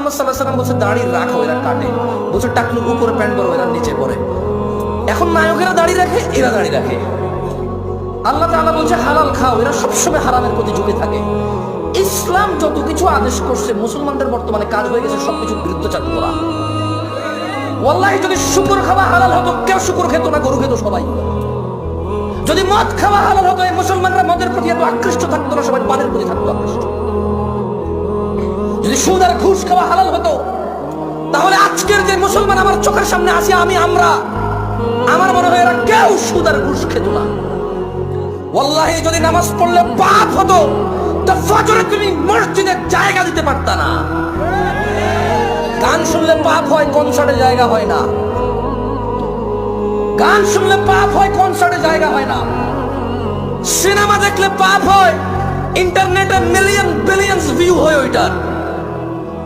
মুহাম্মদ সাল্লাল্লাহু আলাইহি ওয়াসাল্লাম বলছে দাড়ি রাখো, এরা কাটে। বলছে টাকনুর উপরে প্যান্ট পরো, এরা নিচে পরে। এখন নায়কেরা দাড়ি রাখে, এরা দাড়ি রাখে। আল্লাহ তাআলা বলছে হালাল খাও, এরা সবসময় হারামের প্রতি ঝুঁকে থাকে। ইসলাম যত কিছু আদেশ করছে, মুসলমানদের বর্তমানে কাজ হয়ে গেছে সবকিছু বিরুদ্ধচারণ করা। ওয়াল্লাহি যদি শুকর খাওয়া হালাল হতো, কেউ শুকর খেত না, গরু খেত সবাই। যদি মদ খাওয়া হালাল হতো, এই মুসলমানরা মদের প্রতি এত আকৃষ্ট থাকতো না, সবাই পানের প্রতি থাকতো আকৃষ্ট। যদি সুদ আর ঘুষ খাওয়া হালাল হতো, তাহলে আজকের যে মুসলমান আমার চোখের সামনে আসি, আমরা আমার মনে হয় এরা কেউ সুদ আর ঘুষ খেত না। ওয়াল্লাহি যদি নামাজ পড়লে পাপ হতো, তা ফজরে তুমি মসজিদে জায়গা দিতে পারতা না। গান শুনলে পাপ হয়, কনসার্টে জায়গা হয় না। গান শুনলে পাপ হয়, কনসার্টে জায়গা হয় না। সিনেমা দেখলে পাপ হয়, ইন্টারনেটে মিলিয়ন বিলিয়ন্স ভিউ হয় ওইটার।